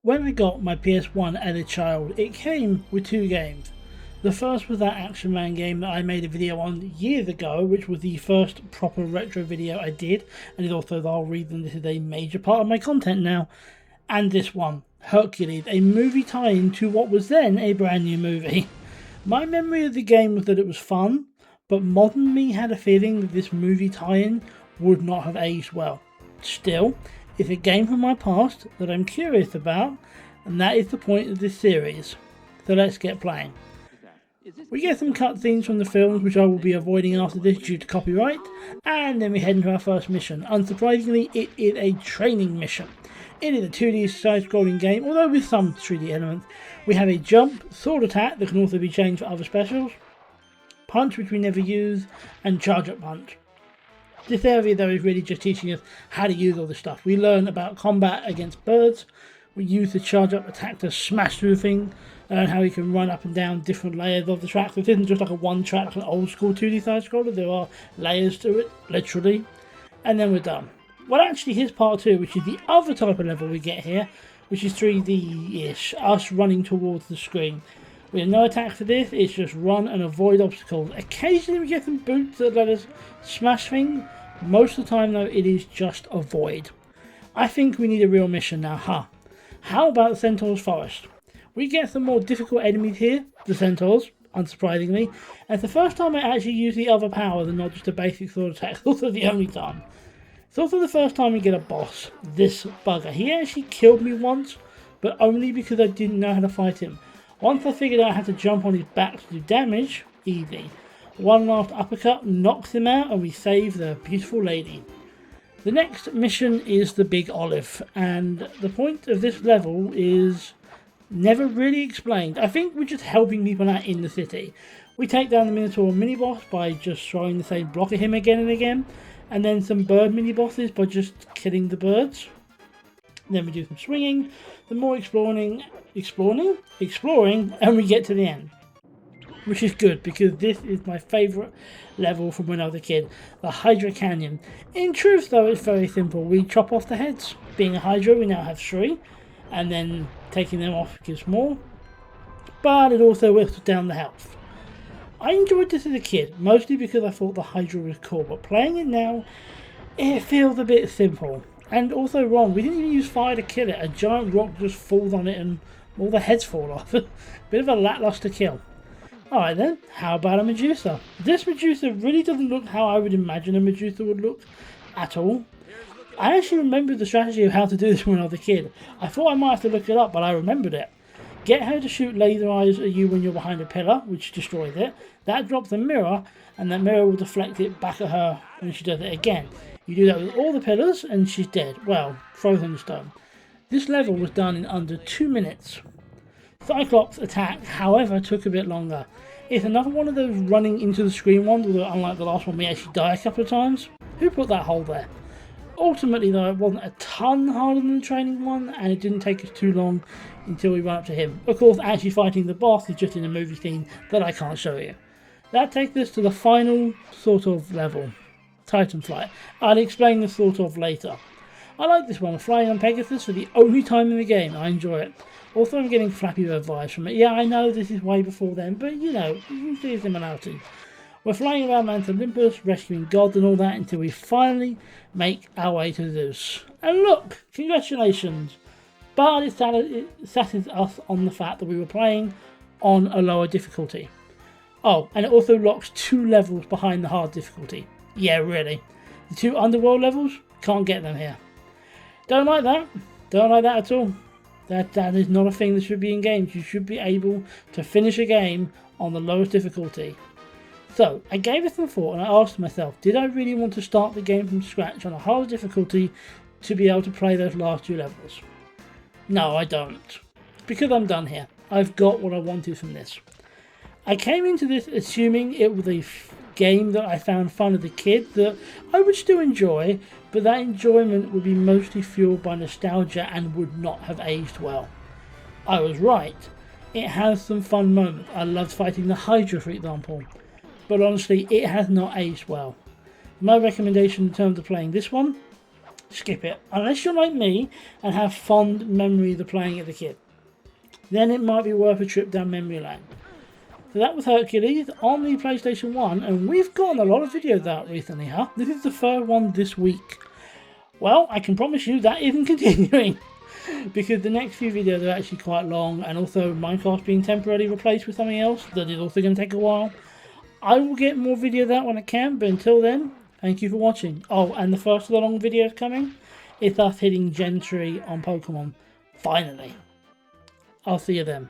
When I got my PS1 as a child, it came with two games. The first was that Action Man game that I made a video on years ago, which was the first proper retro video I did, and is also the whole reason this is a major part of my content now. And this one, Hercules, a movie tie-in to what was then a brand new movie. My memory of the game was that it was fun, but modern me had a feeling that this movie tie-in would not have aged well. Still, it's a game from my past that I'm curious about, and that is the point of this series. So let's get playing. We get some cutscenes from the films, which I will be avoiding after this due to copyright, and then we head into our first mission. Unsurprisingly, it is a training mission. It is a 2D side-scrolling game, although with some 3D elements. We have a jump, sword attack that can also be changed for other specials, punch which we never use, and charge up punch. This area though is really just teaching us how to use all this stuff. We learn about combat against birds, we use the charge up attack to smash through things, learn how we can run up and down different layers of the track. So it isn't just like a one track, like an old school 2D side scroller, there are layers to it, literally. And then we're done. Well, actually here's part 2, which is the other type of level we get here, which is 3D-ish, us running towards the screen. We have no attack for this, it's just run and avoid obstacles. Occasionally we get some boots that let us smash things. Most of the time though, it is just avoid. I think we need a real mission now, huh? How about the Centaur's Forest? We get some more difficult enemies here, the Centaurs, unsurprisingly. And it's the first time I actually use the other powers and not just a basic sword attack. It's also the only time. It's also the first time we get a boss, this bugger. He actually killed me once, but only because I didn't know how to fight him. Once I figured out how to jump on his back to do damage, easy. One last uppercut knocks him out and we save the beautiful lady. The next mission is the Big Olive, and the point of this level is never really explained. I think we're just helping people out in the city. We take down the Minotaur mini-boss by just throwing the same block at him again and again, and then some bird mini-bosses by just killing the birds. Then we do some swinging, some more exploring, and we get to the end. Which is good, because this is my favourite level from when I was a kid, the Hydra Canyon. In truth though, it's very simple. We chop off the heads. Being a Hydra, we now have 3, and then taking them off gives more, but it also whittles down the health. I enjoyed this as a kid, mostly because I thought the Hydra was cool, but playing it now, it feels a bit simple. And also wrong, we didn't even use fire to kill it. A giant rock just falls on it and all the heads fall off. Bit of a lackluster kill. Alright then, how about a Medusa? This Medusa really doesn't look how I would imagine a Medusa would look at all. I actually remembered the strategy of how to do this when I was a kid. I thought I might have to look it up, but I remembered it. Get her to shoot laser eyes at you when you're behind a pillar, which destroys it. That drops a mirror, and that mirror will deflect it back at her when she does it again. You do that with all the pillars, and she's dead. Well, frozen in stone. This level was done in under 2 minutes. Cyclops' attack, however, took a bit longer. It's another one of those running into the screen ones, although unlike the last one we actually die a couple of times. Who put that hole there? Ultimately though, it wasn't a ton harder than the training one, and it didn't take us too long until we run up to him. Of course, actually fighting the boss is just in a movie scene that I can't show you. That takes us to the final sort of level, Titan Flight. I'll explain this sort of later. I like this one, flying on Pegasus for the only time in the game. I enjoy it. Also, I'm getting Flappy Bird vibes from it. Yeah, I know this is way before then, but you know, you can see a similarity. We're flying around Mount Olympus, rescuing gods and all that until we finally make our way to Zeus. And look, congratulations! But it satisfies us on the fact that we were playing on a lower difficulty. Oh, and it also locks 2 levels behind the hard difficulty. Yeah, really. The 2 underworld levels, can't get them here. Don't like that. Don't like that at all. That is not a thing that should be in games. You should be able to finish a game on the lowest difficulty. So, I gave it some thought and I asked myself, did I really want to start the game from scratch on a hard difficulty to be able to play those last 2 levels? No, I don't. Because I'm done here. I've got what I wanted from this. I came into this assuming it was a game that I found fun as a kid that I would still enjoy, but that enjoyment would be mostly fueled by nostalgia and would not have aged well. I was right. It has some fun moments. I loved fighting the Hydra, for example. But honestly, it has not aged well. My recommendation in terms of playing this one, skip it. Unless you're like me and have fond memories of playing it as a kid. Then it might be worth a trip down memory lane. So that was Hercules on the PlayStation 1, and we've gotten a lot of videos out recently, huh? This is the third one this week. Well, I can promise you that isn't continuing, because the next few videos are actually quite long, and also Minecraft being temporarily replaced with something else that is also going to take a while. I will get more videos out when I can, but until then, thank you for watching. Oh, and the first of the long videos coming is us hitting Gen 3 on Pokemon. Finally. I'll see you then.